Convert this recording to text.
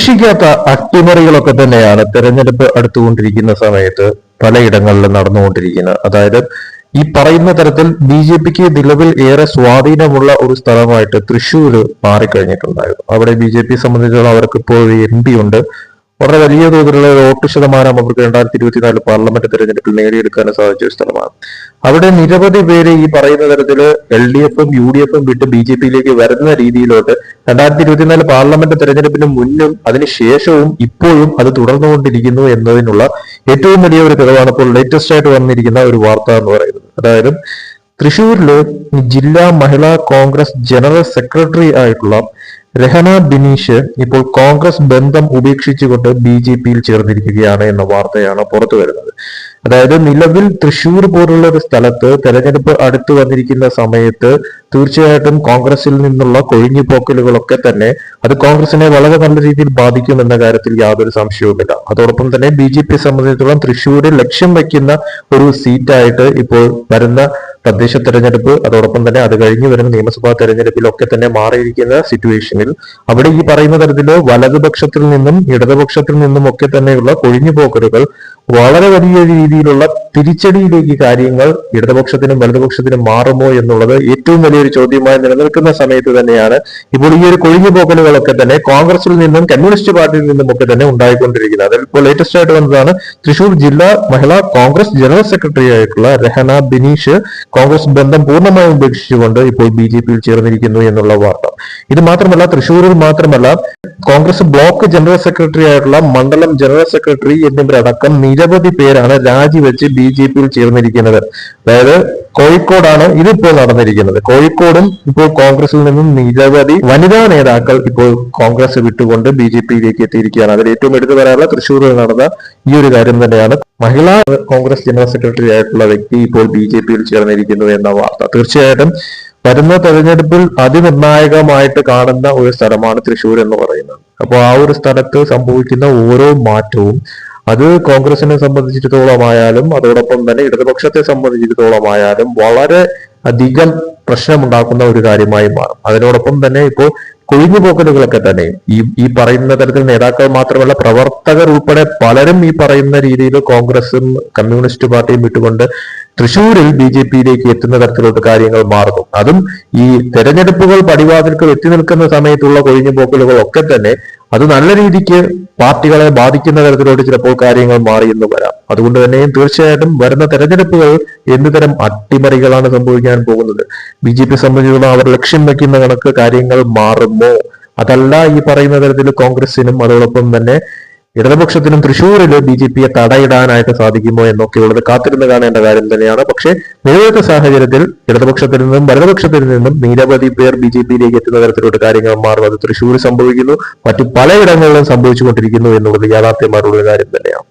പ്രതീക്ഷിക്കാത്ത അട്ടിമറികളൊക്കെ തന്നെയാണ് തെരഞ്ഞെടുപ്പ് അടുത്തുകൊണ്ടിരിക്കുന്ന സമയത്ത് പലയിടങ്ങളിലും നടന്നുകൊണ്ടിരിക്കുന്നത്. അതായത് ഈ പറയുന്ന തരത്തിൽ ബി ജെ പിക്ക് നിലവിൽ ഏറെ സ്വാധീനമുള്ള ഒരു സ്ഥലമായിട്ട് തൃശ്ശൂര് മാറിക്കഴിഞ്ഞിട്ടുണ്ടായിരുന്നു. അവിടെ ബി ജെ പി സംബന്ധിച്ചിടത്തോളം അവർക്ക് ഇപ്പോൾ ഒരു എം പി ഉണ്ട്. വളരെ വലിയ തോതിലുള്ള വോട്ട് ശതമാനം അവർക്ക് 2024 പാർലമെന്റ് തെരഞ്ഞെടുപ്പിൽ നേടിയെടുക്കാൻ സാധിച്ച ഒരു സ്ഥലമാണ്. അവിടെ നിരവധി പേര് ഈ പറയുന്ന തരത്തില് LDFും UDFും വിട്ട് ബി ജെ പിയിലേക്ക് വരുന്ന രീതിയിലോട്ട് 2024 പാർലമെന്റ് തെരഞ്ഞെടുപ്പിന് മുന്നും അതിനുശേഷവും ഇപ്പോഴും അത് തുടർന്നുകൊണ്ടിരിക്കുന്നു എന്നതിനുള്ള ഏറ്റവും വലിയ ഒരു തെളിവാണ് ഇപ്പോൾ ലേറ്റസ്റ്റ് ആയിട്ട് വന്നിരിക്കുന്ന ഒരു വാർത്ത എന്ന് പറയുന്നത്. അതായത് തൃശ്ശൂരില് ജില്ലാ മഹിളാ കോൺഗ്രസ് ജനറൽ സെക്രട്ടറി ആയിട്ടുള്ള രഹന ബിനീഷ് ഇപ്പോൾ കോൺഗ്രസ് ബന്ധം ഉപേക്ഷിച്ചുകൊണ്ട് ബി ജെ പിയിൽ ചേർന്നിരിക്കുകയാണ് എന്ന വാർത്തയാണ് പുറത്തു വരുന്നത്. അതായത് നിലവിൽ തൃശ്ശൂർ പോലുള്ള ഒരു സ്ഥലത്ത് തെരഞ്ഞെടുപ്പ് അടുത്തു വന്നിരിക്കുന്ന സമയത്ത് തീർച്ചയായിട്ടും കോൺഗ്രസിൽ നിന്നുള്ള കൊഴിഞ്ഞുപോക്കലുകളൊക്കെ തന്നെ അത് കോൺഗ്രസിനെ വളരെ നല്ല രീതിയിൽ ബാധിക്കും എന്ന കാര്യത്തിൽ യാതൊരു സംശയവുമില്ല. അതോടൊപ്പം തന്നെ ബി ജെ പിയെ സംബന്ധിച്ചിടത്തോളം തൃശ്ശൂരിൽ ലക്ഷ്യം വയ്ക്കുന്ന ഒരു സീറ്റായിട്ട് ഇപ്പോൾ വരുന്ന തദ്ദേശ തെരഞ്ഞെടുപ്പ്, അതോടൊപ്പം തന്നെ അത് കഴിഞ്ഞ് വരുന്ന നിയമസഭാ തെരഞ്ഞെടുപ്പിലൊക്കെ തന്നെ മാറിയിരിക്കുന്ന സിറ്റുവേഷനിൽ അവിടെ ഈ പറയുന്ന തരത്തില് വലതുപക്ഷത്തിൽ നിന്നും ഇടതുപക്ഷത്തിൽ നിന്നും ഒക്കെ തന്നെയുള്ള കൊഴിഞ്ഞുപോക്കലുകൾ വളരെ വലിയ രീതിയിലുള്ള തിരിച്ചടിയിലേക്ക് കാര്യങ്ങൾ ഇടതുപക്ഷത്തിനും വലതുപക്ഷത്തിനും മാറുമോ എന്നുള്ളത് ഏറ്റവും വലിയൊരു ചോദ്യമായി നിലനിൽക്കുന്ന സമയത്ത് തന്നെയാണ് ഇപ്പോൾ ഈ ഒരു കൊഴിഞ്ഞുപോക്കലുകളൊക്കെ തന്നെ കോൺഗ്രസിൽ നിന്നും കമ്മ്യൂണിസ്റ്റ് പാർട്ടിയിൽ നിന്നും ഒക്കെ തന്നെ ഉണ്ടായിക്കൊണ്ടിരിക്കുന്നത്. അതിൽ ഇപ്പോൾ ലേറ്റസ്റ്റ് ആയിട്ട് വന്നതാണ് തൃശൂർ ജില്ലാ മഹിളാ കോൺഗ്രസ് ജനറൽ സെക്രട്ടറി ആയിട്ടുള്ള രഹന ബിനീഷ് കോൺഗ്രസ് ബന്ധം പൂർണ്ണമായും ഉപേക്ഷിച്ചുകൊണ്ട് ഇപ്പോൾ ബി ജെ പിയിൽ ചേർന്നിരിക്കുന്നു എന്നുള്ള വാർത്ത. ഇത് മാത്രമല്ല, തൃശ്ശൂരിൽ മാത്രമല്ല കോൺഗ്രസ് ബ്ലോക്ക് ജനറൽ സെക്രട്ടറി ആയിട്ടുള്ള മണ്ഡലം ജനറൽ സെക്രട്ടറി എന്നിവരടക്കം നിരവധി പേരാണ് രാജിവെച്ച് ബി ജെ പിയിൽ ചേർന്നിരിക്കുന്നത്. അതായത് കോഴിക്കോടാണ് ഇതിപ്പോൾ നടന്നിരിക്കുന്നത്. കോഴിക്കോടും ഇപ്പോൾ കോൺഗ്രസിൽ നിന്നും നിരവധി വനിതാ നേതാക്കൾ ഇപ്പോൾ കോൺഗ്രസ് വിട്ടുകൊണ്ട് ബി ജെ പിയിലേക്ക് എത്തിയിരിക്കുകയാണ്. അതിൽ ഏറ്റവും എടുത്തു പറയാനുള്ള തൃശ്ശൂരിൽ നടന്ന ഈ ഒരു കാര്യം തന്നെയാണ്. മഹിളാ കോൺഗ്രസ് ജനറൽ സെക്രട്ടറി ആയിട്ടുള്ള വ്യക്തി ഇപ്പോൾ ബി ജെ പിയിൽ ചേർന്നിരിക്കുന്നു എന്ന വാർത്ത. തീർച്ചയായിട്ടും വരുന്ന തെരഞ്ഞെടുപ്പിൽ അതിനിർണായകമായിട്ട് കാണുന്ന ഒരു സ്ഥലമാണ് തൃശ്ശൂർ എന്ന് പറയുന്നത്. അപ്പോൾ ആ ഒരു സ്ഥലത്ത് സംഭവിക്കുന്ന ഓരോ മാറ്റവും അത് കോൺഗ്രസിനെ സംബന്ധിച്ചിടത്തോളമായാലും അതോടൊപ്പം തന്നെ ഇടതുപക്ഷത്തെ സംബന്ധിച്ചിടത്തോളമായാലും വളരെ അധികം പ്രശ്നമുണ്ടാക്കുന്ന ഒരു കാര്യമായി മാറും. അതിനോടൊപ്പം തന്നെ ഇപ്പോൾ കൊഴിഞ്ഞുപോക്കലുകളൊക്കെ തന്നെ ഈ പറയുന്ന തരത്തിൽ നേതാക്കൾ മാത്രമല്ല പ്രവർത്തകർ ഉൾപ്പെടെ പലരും ഈ പറയുന്ന രീതിയിൽ കോൺഗ്രസും കമ്മ്യൂണിസ്റ്റ് പാർട്ടിയും വിട്ടുകൊണ്ട് തൃശ്ശൂരിൽ ബി ജെ പിയിലേക്ക് എത്തുന്ന തരത്തിലോട്ട് കാര്യങ്ങൾ മാറുന്നു. അതും ഈ തെരഞ്ഞെടുപ്പുകൾ പടിവാതിൽക്ക് എത്തി നിൽക്കുന്ന സമയത്തുള്ള കൊഴിഞ്ഞുപോക്കലുകൾ ഒക്കെ തന്നെ അത് നല്ല രീതിക്ക് പാർട്ടികളെ ബാധിക്കുന്ന തരത്തിലോട്ട് ചിലപ്പോൾ കാര്യങ്ങൾ മാറിയെന്ന് വരാം. അതുകൊണ്ട് തന്നെയും തീർച്ചയായിട്ടും വരുന്ന തെരഞ്ഞെടുപ്പുകൾ എന്തുതരം അട്ടിമറികളാണ് സംഭവിക്കാൻ പോകുന്നത്, ബി ജെ പി സംബന്ധിച്ചിടത്തോളം അവർ ലക്ഷ്യം വെക്കുന്ന കണക്ക് കാര്യങ്ങൾ മാറുമോ, അതല്ല ഈ പറയുന്ന തരത്തിൽ കോൺഗ്രസിനും അതോടൊപ്പം തന്നെ ഇടതുപക്ഷത്തിനും തൃശ്ശൂരിൽ ബി ജെ പിയെ തടയിടാനായിട്ട് സാധിക്കുമോ എന്നൊക്കെയുള്ളത് കാത്തിരുന്ന് കാണേണ്ട കാര്യം തന്നെയാണ്. പക്ഷേ നിലവിലത്തെ സാഹചര്യത്തിൽ ഇടതുപക്ഷത്തിൽ നിന്നും വലതുപക്ഷത്തിൽ നിന്നും നിരവധി പേർ ബി ജെ പിയിലേക്ക് എത്തുന്ന തരത്തിലോട്ട് കാര്യങ്ങൾ മാറും. അത് തൃശ്ശൂർ സംഭവിക്കുന്നു, മറ്റു പലയിടങ്ങളിലും സംഭവിച്ചുകൊണ്ടിരിക്കുന്നു എന്നുള്ളത് യാഥാർത്ഥ്യമായിട്ടുള്ള കാര്യം തന്നെയാണ്.